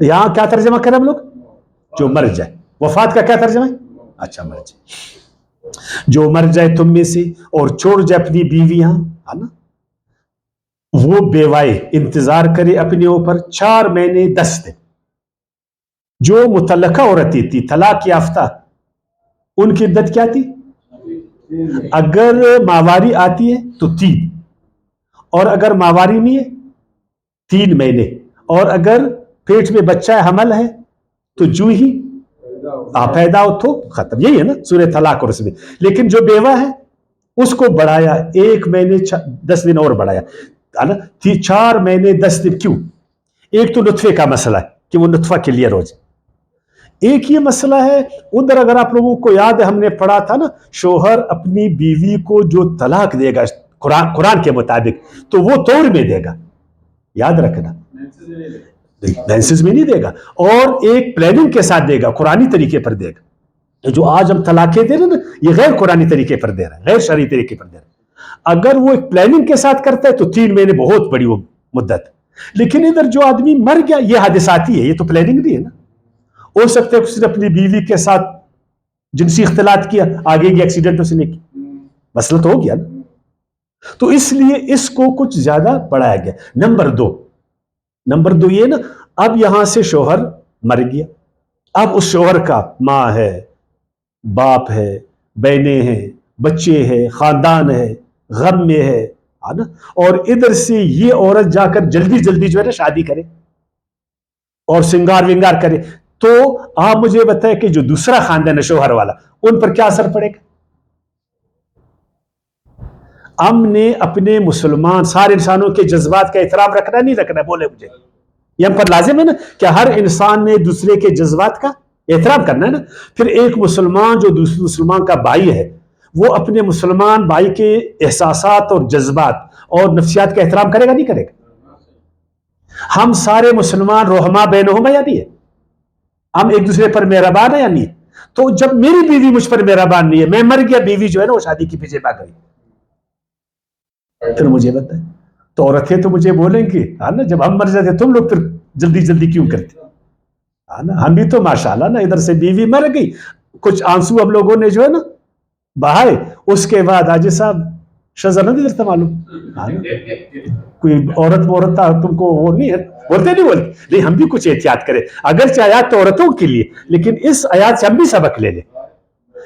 یہاں کیا ترجمہ کریں ہم لوگ؟ جو مر جائے. وفات کا کیا ترجمہ ہے؟ اچھا مر جائے. جو مر جائے تم میں سے اور چھوڑ جائے اپنی بیویاں, ہے نا, وہ بیوائے انتظار کرے اپنے اوپر 4 مہینے 10 دن. جو متعلقہ عورتیں تھی, طلاق یافتہ, ان کی عدت کیا تھی؟ اگر ماواری آتی ہے تو 3, اور اگر ماواری نہیں ہے 3 مہینے, اور اگر پیٹ میں بچہ ہے, حمل ہے, تو جو ہی پیدا ہو تو ختم. یہی ہے نا سورہ طلاق. اور اس میں لیکن جو بیوہ ہے اس کو بڑھایا 1 مہینے 10 دن اور بڑھایا, 4 مہینے 10 دن. کیوں؟ ایک تو نطفے کا مسئلہ ہے کہ وہ نطفہ کلیئر ہو جائے. ایک یہ مسئلہ ہے ادھر, اگر آپ لوگوں کو یاد ہے ہم نے پڑھا تھا نا, شوہر اپنی بیوی کو جو طلاق دے گا قرآن کے مطابق تو وہ طور میں دے گا, یاد رکھنا, مینسز میں نہیں دے گا, اور ایک پلاننگ کے ساتھ دے گا, قرآنی طریقے پر دے گا. جو آج ہم طلاقیں دے رہے ہیں نا, یہ غیر قرآنی طریقے پر دے رہا ہے, غیر شرعی طریقے پر دے رہا ہے. اگر وہ ایک پلاننگ کے ساتھ کرتا ہے تو 3 مہینے بہت بڑی وہ مدت. لیکن ادھر جو آدمی مر گیا یہ حادثاتی ہے, یہ تو پلاننگ نہیں ہے نا. ہو سکتا ہے اس نے اپنی بیوی کے ساتھ جنسی اختلاط کیا, آگے کی ایکسیڈنٹ اس نے کی, مسئلہ تو ہو گیا نا. تو اس لیے اس کو کچھ زیادہ بڑھایا گیا. نمبر 2 یہ نا, اب یہاں سے شوہر مر گیا, اب اس شوہر کا ماں ہے, باپ ہے, بہنیں ہیں, بچے ہیں, خاندان ہے, غم میں ہے نا, اور ادھر سے یہ عورت جا کر جلدی جلدی جو ہے نا شادی کرے اور سنگار ونگار کرے, تو آپ مجھے بتائیں کہ جو دوسرا خاندان ہے شوہر والا, ان پر کیا اثر پڑے گا؟ ہم نے اپنے مسلمان سارے انسانوں کے جذبات کا احترام رکھنا نہیں رکھنا, بولے مجھے, یہ ہم پر لازم ہے نا کہ ہر انسان نے دوسرے کے جذبات کا احترام کرنا ہے نا. پھر ایک مسلمان جو دوسرے مسلمان کا بھائی ہے, وہ اپنے مسلمان بھائی کے احساسات اور جذبات اور نفسیات کا احترام کرے گا نہیں کرے گا؟ ہم سارے مسلمان رحماء بینہما یا نہیں ہے؟ ہم ایک دوسرے پر مہربان ہے یا نہیں؟ تو جب میری بیوی مجھ پر مہربان نہیں ہے, میں مر گیا, بیوی جو ہے نا وہ شادی کے پیچھے بھاگ گئی, پھر مجھے بتائیں, تو عورتیں تو مجھے بولیں گی ہاں نا, جب ہم مر جاتے تم لوگ پھر جلدی جلدی کیوں کرتے, ہاں نا. ہم بھی تو ماشاءاللہ نا, ادھر سے بیوی مر گئی, کچھ آنسو ہم لوگوں نے جو ہے نا بہائے, اس کے بعد آج صاحب شزر نہ دیتا معلوم, کوئی عورت تم کو وہ نہیں ہے, بولتے نہیں, ہم بھی کچھ احتیاط کریں. اگرچہ آیات تو عورتوں کے لیے, لیکن اس آیات سے ہم بھی سبق لے لیں,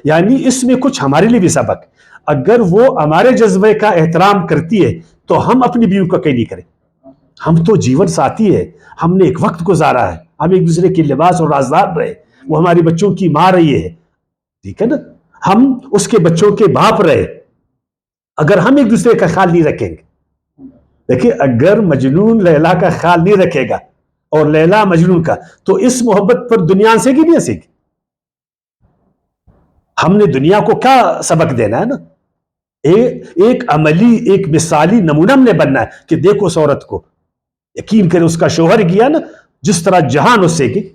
یعنی اس میں کچھ ہمارے لیے بھی سبق. اگر وہ ہمارے جذبے کا احترام کرتی ہے تو ہم اپنی بیوی کو کہیں نہیں کریں. ہم تو جیون ساتھی ہے, ہم نے ایک وقت گزارا ہے, ہم ایک دوسرے کے لباس اور رازدار رہے, وہ ہماری بچوں کی ماں رہی ہے, ٹھیک ہے نا, ہم اس کے بچوں کے باپ رہے. اگر ہم ایک دوسرے کا خیال نہیں رکھیں گے, دیکھیں اگر مجنون لیلا کا خیال نہیں رکھے گا اور لیلا مجنون کا, تو اس محبت پر دنیا ہنسے گی نہیں ہنسے گی؟ ہم نے دنیا کو کیا سبق دینا ہے نا, ایک عملی ایک مثالی نمونہ ہم نے بننا ہے کہ دیکھو اس عورت کو, یقین کرے اس کا شوہر گیا نا جس طرح جہان اس سے گئی,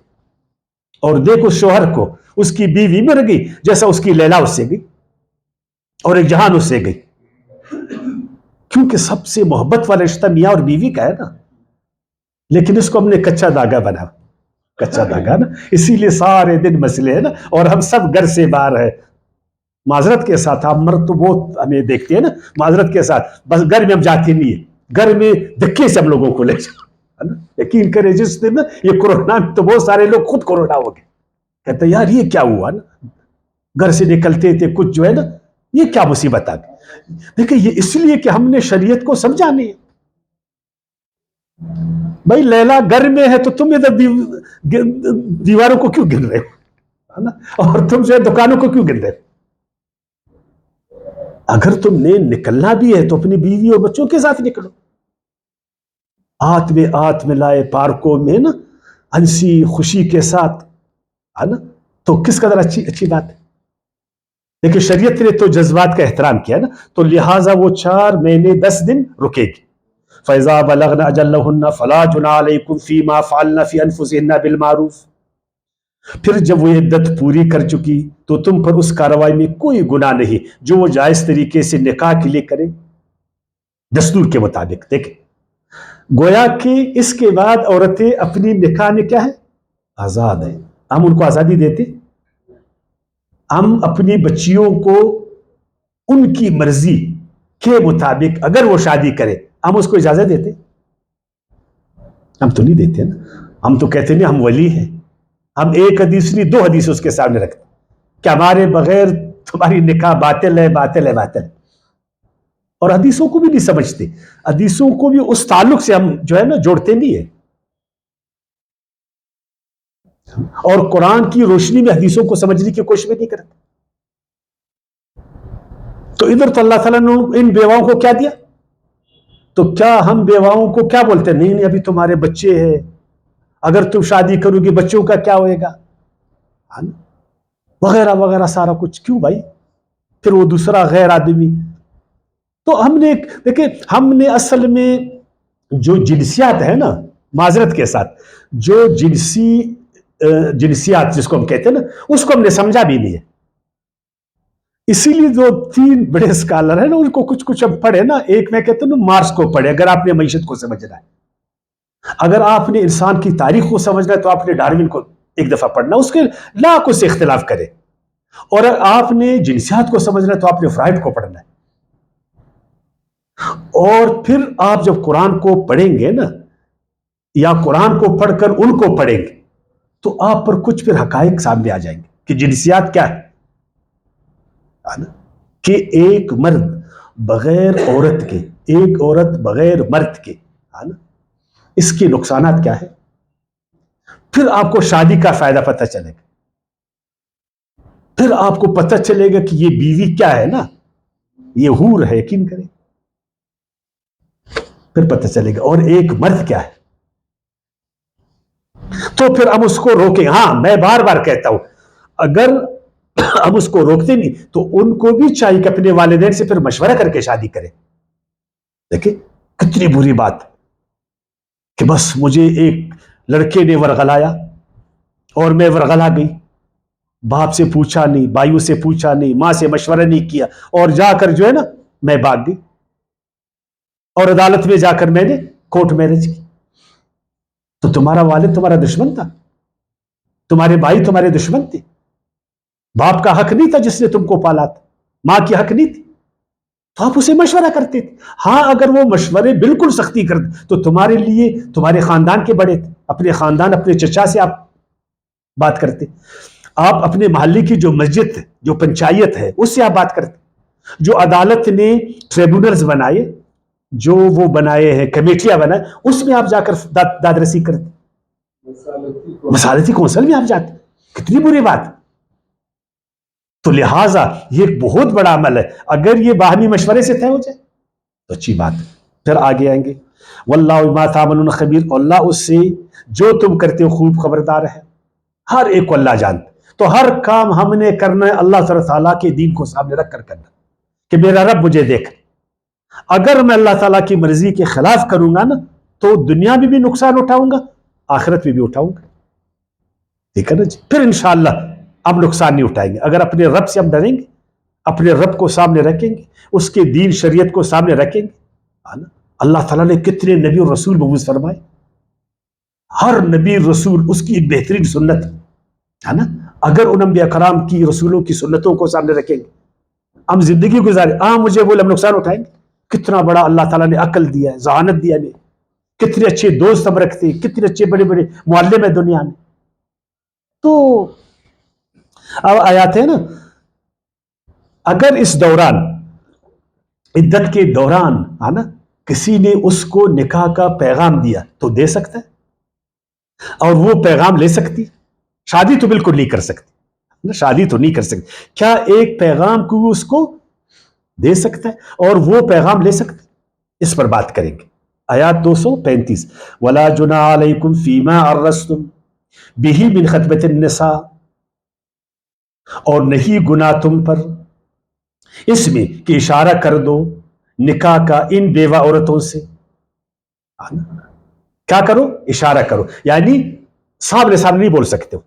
اور دیکھو اس شوہر کو اس کی بیوی مر گئی جیسا اس کی لیلا اس سے گئی, اور ایک جہان اس سے گئی. کیونکہ سب سے محبت والا رشتہ میاں اور بیوی کا ہے نا, لیکن اس کو ہم نے کچا دھاگا بنا, کچا دھاگا نا, اسی لیے سارے دن مسئلے ہیں نا, اور ہم سب گھر سے باہر ہے. معذرت کے ساتھ, آپ مرد تو بہت ہمیں دیکھتے ہیں نا, معذرت کے ساتھ, بس گھر میں ہم جاتے نہیں ہیں, گھر میں دھکے سے ہم لوگوں کو لے جاتے, یقین کرے جس دن یہ کورونا میں تو بہت سارے لوگ خود کورونا ہو گئے, کہتے یار یہ کیا ہوا نا, گھر سے نکلتے تھے کچھ جو ہے نا, یہ کیا مصیبت آ گئی. دیکھیں یہ اس لیے کہ ہم نے شریعت کو سمجھا نہیں. بھائی لیلا گھر میں ہے تو تم ادھر دیواروں کو کیوں گن رہے ہو, اور تم جو ہے دکانوں کو کیوں گن رہے ہو؟ اگر تم نے نکلنا بھی ہے تو اپنی بیوی اور بچوں کے ساتھ نکلو, ہاتھ میں ہاتھ ملائے پارکوں میں نا, ہنسی خوشی کے ساتھ, ہے نا, تو کس قدر اچھی بات ہے. لیکن شریعت نے تو جذبات کا احترام کیا نا, تو لہٰذا وہ 4 مہینے 10 دن رکے گی. فَإِذَا بَلَغْنَ أَجَلَّهُنَّ فَلَا جُنَاحَ عَلَيْكُمْ فِي مَا فَعَلْنَ فِي أَنفُسِهِنَّ بِالْمَعْرُوفِ. پھر جب وہ عدت پوری کر چکی تو تم پر اس کارروائی میں کوئی گناہ نہیں جو وہ جائز طریقے سے نکاح کے لیے کرے دستور کے مطابق. دیکھیں گویا کہ اس کے بعد عورتیں اپنی نکاح میں کیا ہے, آزاد ہیں, ہم ان کو آزادی دیتے؟ ہم اپنی بچیوں کو ان کی مرضی کے مطابق اگر وہ شادی کرے ہم اس کو اجازت دیتے؟ ہم تو نہیں دیتے نا. ہم تو کہتے نہیں ہم ولی ہیں. ہم ایک حدیث نہیں 2 حدیث اس کے سامنے رکھتے کہ ہمارے بغیر تمہاری نکاح باطل ہے باطل ہے باطل. اور حدیثوں کو بھی نہیں سمجھتے. حدیثوں کو بھی اس تعلق سے ہم جو ہے نا جوڑتے نہیں ہیں. اور قرآن کی روشنی میں حدیثوں کو سمجھنے کی کوشش بھی نہیں کرتے. تو ادھر تو اللہ تعالیٰ نے ان بیواؤں کو کیا دیا؟ تو کیا ہم بیواؤں کو کیا بولتے ہیں؟ نہیں نہیں ابھی تمہارے بچے ہیں, اگر تم شادی کرو گی بچوں کا کیا ہوئے گا وغیرہ وغیرہ سارا کچھ. کیوں بھائی؟ پھر وہ دوسرا غیر آدمی. تو ہم نے دیکھیں ہم نے اصل میں جو جنسیات ہے نا, معذرت کے ساتھ جو جنسیات جس کو ہم کہتے ہیں نا, اس کو ہم نے سمجھا بھی نہیں ہے. اسی لیے جو 3 بڑے اسکالر ہیں نا ان کو کچھ ہم پڑھے نا. ایک میں کہتا ہوں مارکس کو پڑھے اگر آپ نے معیشت کو سمجھنا ہے. اگر آپ نے انسان کی تاریخ کو سمجھنا ہے تو آپ نے ڈاروین کو ایک دفعہ پڑھنا, اس کے لاکھوں سے اختلاف کرے. اور اگر آپ نے جنسیات کو سمجھنا ہے تو آپ نے فرائڈ کو پڑھنا ہے. اور پھر آپ جب قرآن کو پڑھیں گے نا یا قرآن کو پڑھ کر ان کو پڑھیں گے تو آپ پر کچھ پھر حقائق سامنے آ جائیں گے کہ جنسیات کیا ہے کہ ایک مرد بغیر عورت کے, ایک عورت بغیر مرد کے, اس کے نقصانات کیا ہے. پھر آپ کو شادی کا فائدہ پتہ چلے گا. پھر آپ کو پتہ چلے گا کہ یہ بیوی کیا ہے نا, یہ حور ہے, یقین کریں پھر پتہ چلے گا. اور ایک مرد کیا ہے. تو پھر ہم اس کو روکیں. ہاں میں بار بار کہتا ہوں اگر ہم اس کو روکتے نہیں تو ان کو بھی چاہیے کہ اپنے والدین سے پھر مشورہ کر کے شادی کرے. دیکھیں کتنی بری بات کہ بس مجھے ایک لڑکے نے ورغلایا اور میں ورغلا گئی, باپ سے پوچھا نہیں, بھائیوں سے پوچھا نہیں, ماں سے مشورہ نہیں کیا, اور جا کر جو ہے نا میں بھاگ گئی اور عدالت میں جا کر میں نے کورٹ میرج کی. تو تمہارا والد تمہارا دشمن تھا, تمہارے بھائی تمہارے دشمن تھے, باپ کا حق نہیں تھا جس نے تم کو پالا تھا, ماں کی حق نہیں تھی, تو آپ اسے مشورہ کرتے تھے. ہاں اگر وہ مشورے بالکل سختی کرتے تو تمہارے لیے تمہارے خاندان کے بڑے تھے, اپنے خاندان اپنے چچا سے آپ بات کرتے, آپ اپنے محلے کی جو مسجد جو پنچایت ہے اس سے آپ بات کرتے, جو عدالت نے ٹریبونلز بنائے, جو وہ بنائے ہیں کمیٹیاں بنائے, اس میں آپ جا کر داد رسی کرتے, مسالتی کونسل میں آپ جاتے. کتنی بری بات. تو لہٰذا یہ ایک بہت بڑا عمل ہے. اگر یہ باہمی مشورے سے طے ہو جائے تو اچھی بات ہے. پھر آگے آئیں گے واللہ بما تعملون خبیر, اللہ اس سے جو تم کرتے ہو خوب خبردار ہے. ہر ایک کو اللہ جانتا. تو ہر کام ہم نے کرنا ہے اللہ تعالیٰ کے دین کو سامنے رکھ کر کرنا کہ میرا رب مجھے دیکھ. اگر میں اللہ تعالیٰ کی مرضی کے خلاف کروں گا نا تو دنیا میں بھی نقصان اٹھاؤں گا, آخرت میں بھی اٹھاؤں گا. ٹھیک ہے نا جی. پھر انشاءاللہ ہم نقصان نہیں اٹھائیں گے اگر اپنے رب سے ہم ڈریں گے, اپنے رب کو سامنے رکھیں گے, اس کے دین شریعت کو سامنے رکھیں گے. اللہ تعالیٰ نے کتنے نبی اور رسول مبعوث فرمائے, ہر نبی رسول اس کی ایک بہترین سنت ہے نا. اگر ان انبیاء کرام کی رسولوں کی سنتوں کو سامنے رکھیں گے ہم زندگی گزارے, مجھے بولے ہم نقصان اٹھائیں گے. کتنا بڑا اللہ تعالیٰ نے عقل دیا ہے, ذہانت دیا ہے, کتنے اچھے دوست ہم رکھتے ہیں, کتنے اچھے بڑے بڑے معلم ہیں دنیا میں. تو اب آیات ہے نا, اگر اس دوران عدت کے دوران ہے نا کسی نے اس کو نکاح کا پیغام دیا تو دے سکتا ہے, اور وہ پیغام لے سکتی. شادی تو بالکل نہیں کر سکتی, شادی تو نہیں کر سکتی. کیا ایک پیغام کو اس کو دے سکتا ہے اور وہ پیغام لے سکتا ہے؟ اس پر بات کریں گے. آیات 235 ولا جناح علیکم فیما عرضتم بہ من خطبۃ النساء, اور نہیں گناہ تم پر اس میں کہ اشارہ کر دو نکاح کا ان بیوہ عورتوں سے. کیا کرو؟ اشارہ کرو, یعنی سامنے سامنے نہیں بول سکتے ہو.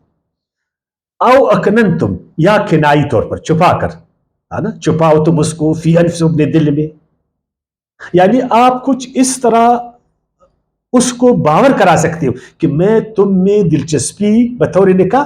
او اکننتم, یا کنائی طور پر چھپا کر, چھپاؤ تم اس کو فی انفسکم اپنے دل میں, یعنی آپ کچھ اس طرح اس کو باور کرا سکتے ہو کہ میں تم میں دلچسپی بطور نکاح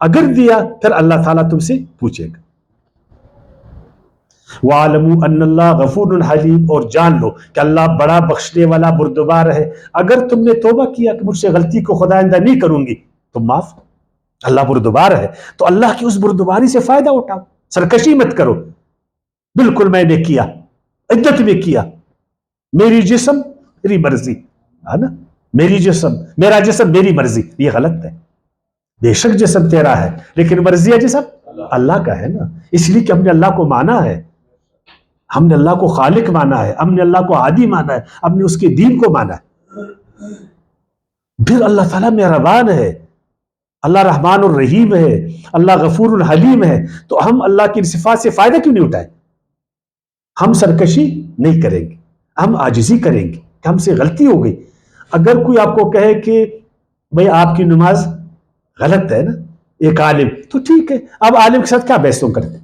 اگر دیا پھر اللہ تعالیٰ تم سے پوچھے گا. وَعَلَمُوا أَنَّ اللَّهَ غَفُورٌ حَلِيمٌ، اور جان لو کہ اللہ بڑا بخشنے والا بردبار ہے. اگر تم نے توبہ کیا کہ مجھ سے غلطی کو خدا آئندہ نہیں کروں گی تو معاف. اللہ بردبار ہے تو اللہ کی اس بردباری سے فائدہ اٹھاؤ، سرکشی مت کرو. بالکل میں نے کیا، عدت میں کیا، میری جسم میری مرضی ہے نا، میری جسم میرا جسم میری مرضی، یہ غلط ہے. بے شک جسم تیرا ہے لیکن مرضی ہے جسم اللہ کا ہے نا. اس لیے کہ ہم نے اللہ کو مانا ہے، ہم نے اللہ کو خالق مانا ہے، ہم نے اللہ کو عادی مانا ہے، ہم نے اس کے دین کو مانا ہے. پھر اللہ تعالیٰ مہربان ہے، اللہ رحمان الرحیم ہے، اللہ غفور الحلیم ہے، تو ہم اللہ کی صفات سے فائدہ کیوں نہیں اٹھائیں؟ ہم سرکشی نہیں کریں گے، ہم عاجزی کریں گے کہ ہم سے غلطی ہو گئی. اگر کوئی آپ کو کہے کہ بھئی آپ کی نماز غلط ہے نا، ایک عالم، تو ٹھیک ہے، اب عالم کے ساتھ کیا بحث کرتے؟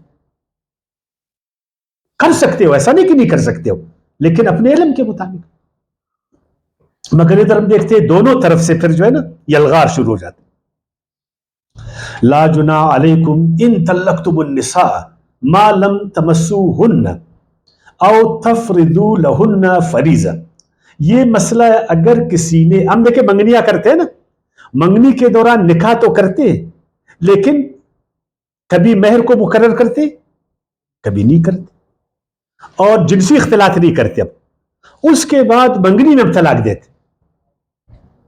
کر سکتے ہو، ایسا نہیں کہ نہیں کر سکتے ہو، لیکن اپنے علم کے مطابق. مگر ادھر ہم دیکھتے ہیں دونوں طرف سے پھر جو ہے نا یلغار شروع ہو جاتے. لا جناح علیکم ان طلقتم النساء ما لم تمسوہن او تفرضوا لہن فریضہ. یہ مسئلہ ہے اگر کسی نے، ہم دیکھیں منگنیاں کرتے ہیں نا، منگنی کے دوران نکاح تو کرتے ہیں لیکن کبھی مہر کو مقرر کرتے کبھی نہیں کرتے، اور جنسی اختلاط نہیں کرتے. اب اس کے بعد منگنی میں طلاق دیتے.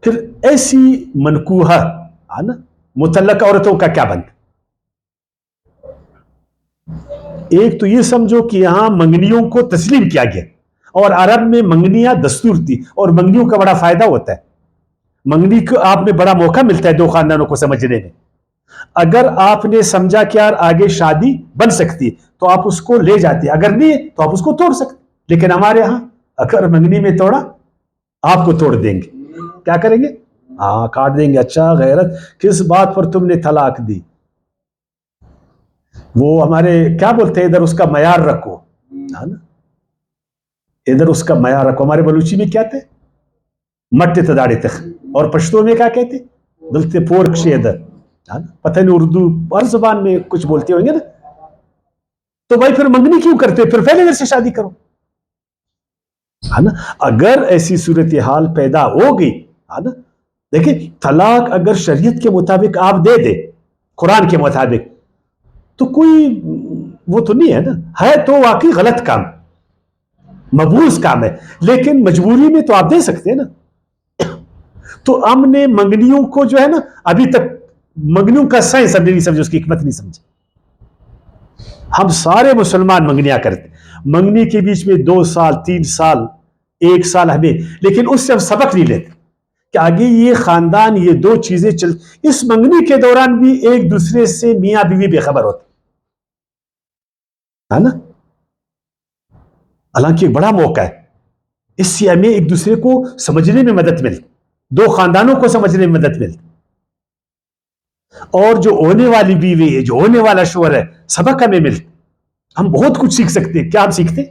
پھر ایسی منکوحہ ہے نا متعلقہ عورتوں کا کیا بنتا؟ ایک تو یہ سمجھو کہ یہاں منگنیوں کو تسلیم کیا گیا، اور عرب میں منگنیاں دستور تھی، اور منگنیوں کا بڑا فائدہ ہوتا ہے. منگنی کو آپ میں بڑا موقع ملتا ہے دو خاندانوں کو سمجھنے میں. اگر آپ نے سمجھا کہ یار آگے شادی بن سکتی تو آپ اس کو لے جاتے، اگر نہیں تو آپ اس کو توڑ سکتے. لیکن ہمارے ہاں اگر منگنی میں توڑا آپ کو توڑ دیں گے. کیا کریں گے؟ ہاں کاٹ دیں گے. اچھا غیرت، کس بات پر تم نے طلاق دی؟ وہ ہمارے کیا بولتے ہیں ادھر اس کا معیار رکھو، ہے نا، ادھر اس کا معیار رکھو. ہمارے بلوچی میں کیا تھے؟ مٹے تداڑے تخ، اور پشتو میں کیا کہتے؟ دلتے پورک شیدر. پتہ نہیں اردو اور زبان میں کچھ بولتے ہوں گے نا. تو بھائی پھر منگنی کیوں کرتے؟ پھر پہلے گھر سے شادی کرو، ہے نا. اگر ایسی صورتحال پیدا ہو گئی، ہے نا، دیکھیں طلاق اگر شریعت کے مطابق آپ دے دے، قرآن کے مطابق، تو کوئی وہ تو نہیں ہے نا، ہے تو واقعی غلط کام، مبوس کام ہے، لیکن مجبوری میں تو آپ دے سکتے ہیں نا. تو ہم نے منگنیوں کو جو ہے نا ابھی تک منگنیوں کا سائنس ہم نے نہیں سمجھا، اس کی حکمت نہیں سمجھا. ہم سارے مسلمان منگنیاں کرتے، منگنی کے بیچ میں 2 سال 3 سال 1 سال ہمیں، لیکن اس سے ہم سبق نہیں لیتے کہ آگے یہ خاندان یہ 2 چیزیں چل. اس منگنی کے دوران بھی ایک دوسرے سے میاں بیوی بے خبر ہوتے، ہے نا. حالانکہ ایک بڑا موقع ہے، اس سے ہمیں ایک دوسرے کو سمجھنے میں مدد ملتی، 2 خاندانوں کو سمجھنے میں مدد ملتی. اور جو ہونے والی بیوی ہے، جو ہونے والا شوہر ہے، سبق ہمیں ملتا. ہم بہت کچھ سیکھ سکتے ہیں. کیا ہم سیکھتے؟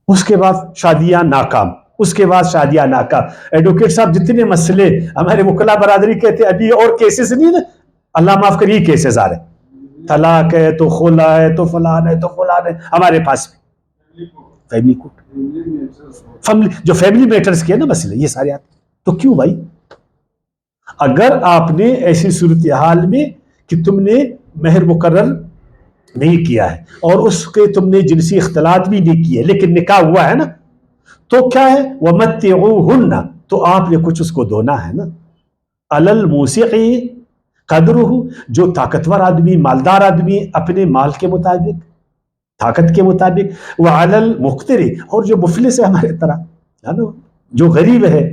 اس کے بعد شادیاں ناکام، اس کے بعد شادیاں ناکام. ایڈوکیٹ صاحب جتنے مسئلے ہمارے وکلا برادری کہتے ابھی اور کیسز نہیں نا، اللہ معاف کر، یہ کیسز آ رہے، طلاق ہے تو خلا ہے تو فلان ہے تو فلان ہے. ہمارے پاس فیملی کوٹ، جو فیملی میٹرز کے نا مسئلے یہ سارے آتے. تو کیوں بھائی؟ اگر آپ نے ایسی صورتحال میں کہ تم نے مہر مقرر نہیں کیا ہے اور اس کے تم نے جنسی اختلاط بھی نہیں کیے لیکن نکاح ہوا ہے نا، تو کیا ہے؟ وَمَتِّعُوهُنَّ، تو آپ نے کچھ اس کو دونا ہے نا. عَلَى الْمُوسِعِ قَدْرُهُ، جو طاقتور آدمی مالدار آدمی اپنے مال کے مطابق طاقت کے مطابق، وَعَلَى الْمُقْتِرِ، اور جو مفلس ہے ہمارے طرح، ہے نا، جو غریب ہے،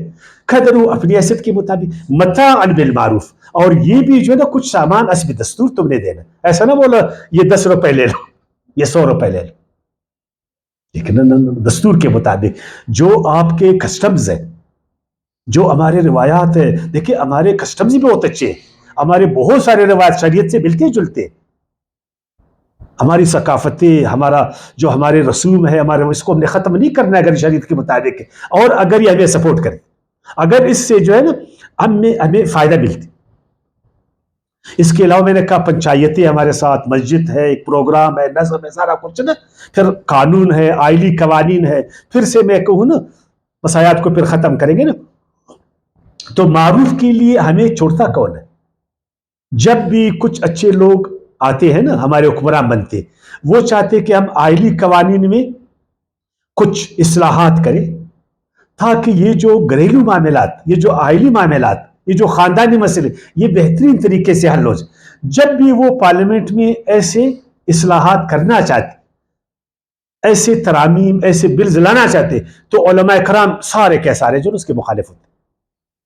قدرو، اپنی حیثیت کے مطابق، متاعًا بالمعروف، اور یہ بھی جو ہے نا کچھ سامان حسب دستور تم نے دینا. ایسا نہ بولا یہ 10 روپے لے لو، یہ 100 روپے لے لو، لیکن دستور کے مطابق جو آپ کے کسٹمز ہیں، جو ہمارے روایات ہیں. دیکھیں ہمارے کسٹمز بھی بہت اچھے ہیں، ہمارے بہت سارے روایات شریعت سے ملتے جلتے، ہماری ثقافتیں، ہمارا جو ہمارے رسوم ہے، ہمارے اس کو ہم نے ختم نہیں کرنا ہے اگر شریعت کے مطابق ہے، اور اگر یہ ہمیں سپورٹ کرے، اگر اس سے جو ہے نا ہمیں فائدہ ملتی. اس کے علاوہ میں نے کہا پنچایتیں ہمارے ساتھ، مسجد ہے، ایک پروگرام ہے، نظم ہے، سارا کچھ نا، پھر قانون ہے، آئلی قوانین ہے، پھر سے میں کہوں نا مسایات کو پھر ختم کریں گے نا. تو معروف کے لیے ہمیں چھوڑتا کون ہے؟ جب بھی کچھ اچھے لوگ آتے ہیں نا ہمارے حکمران بنتے، وہ چاہتے کہ ہم آئلی قوانین میں کچھ اصلاحات کریں تاکہ یہ جو گھریلو معاملات، یہ جو آئلی معاملات، یہ جو خاندانی مسئلے، یہ بہترین طریقے سے حل ہو جائے. جب بھی وہ پارلیمنٹ میں ایسے اصلاحات کرنا چاہتے، ایسے ترامیم، ایسے بلز لانا چاہتے، تو علماء کرام سارے کے سارے جو اس کے مخالف ہوتے،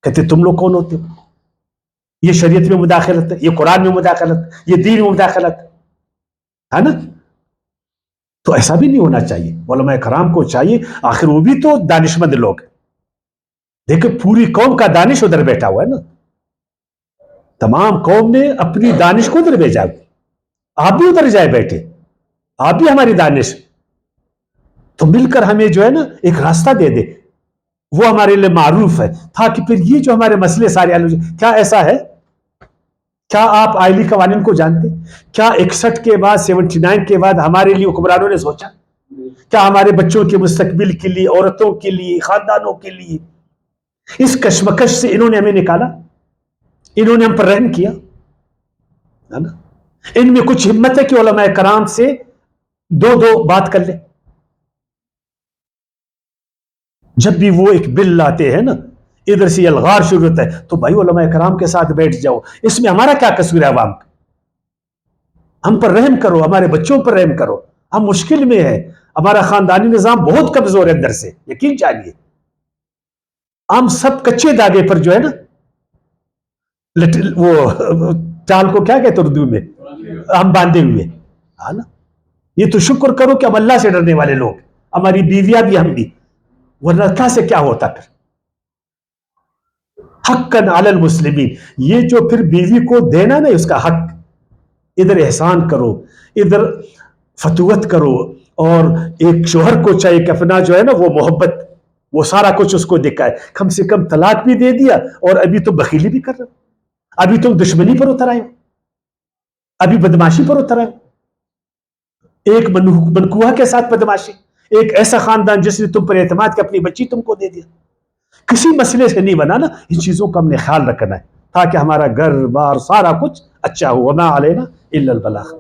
کہتے تم لوگ کون ہوتے ہو؟ یہ شریعت میں مداخلت ہے، یہ قرآن میں مداخلت، یہ دین میں مداخلت ہے نا. تو ایسا بھی نہیں ہونا چاہیے. علماء کرام کو چاہیے، آخر وہ بھی تو دانشمند لوگ ہیں. دیکھیں پوری قوم کا دانش ادھر بیٹھا ہوا ہے نا، تمام قوم نے اپنی دانش کو ادھر بھیجا. آپ بھی ادھر جائے بیٹھے، آپ بھی ہماری دانش، تو مل کر ہمیں جو ہے نا ایک راستہ دے دے، وہ ہمارے لیے معروف ہے، تاکہ پھر یہ جو ہمارے مسئلے سارے حل ہو جائیں. کیا ایسا ہے؟ کیا آپ آئلی قوانین کو جانتے؟ کیا 61 کے بعد، 79 کے بعد ہمارے لیے حکمرانوں نے سوچا؟ کیا ہمارے بچوں کے مستقبل کے لیے، عورتوں کے لیے، خاندانوں کے لیے اس کشمکش سے انہوں نے ہمیں نکالا؟ انہوں نے ہم پر رحم کیا ہے نا. ان میں کچھ ہمت ہے کہ علماء کرام سے دو بات کر لیں. جب بھی وہ ایک بل لاتے ہیں نا، ادھر سے الغار شروع ہوتا ہے، تو بھائی علماء کرام کے ساتھ بیٹھ جاؤ. اس میں ہمارا کیا قصور ہے؟ عوام کا ہم پر رحم کرو، ہمارے بچوں پر رحم کرو. ہم مشکل میں ہیں، ہمارا خاندانی نظام بہت کمزور ہے اندر سے، یقین جانیے. ہم سب کچے داغے پر جو ہے نا، وہ چال کو کیا کہتے اردو میں، ہم باندھے ہوئے ہے نا. یہ تو شکر کرو کہ ہم اللہ سے ڈرنے والے لوگ، ہماری بیویاں بھی، ہم بھی، ورنہ اللہ سے کیا ہوتا پھر. حقاً علی المسلمین، یہ جو پھر بیوی کو دینا نا اس کا حق، ادھر احسان کرو، ادھر فتوت کرو. اور ایک شوہر کو چاہیے کہ اپنا جو ہے نا وہ محبت، وہ سارا کچھ اس کو دکھائے. کم سے کم طلاق بھی دے دیا، اور ابھی تو بخیلی بھی کر رہے ہو، ابھی تم دشمنی پر اتر آئے ہو، ابھی بدماشی پر اتر آئے ہو. ایک منکوہ کے ساتھ بدماشی، ایک ایسا خاندان جس نے تم پر اعتماد کہ اپنی بچی تم کو دے دیا. کسی مسئلے سے نہیں بنا نا. ان چیزوں کا ہم نے خیال رکھنا ہے تاکہ ہمارا گھر بار سارا کچھ اچھا ہو. وما علینا الا البلاغ.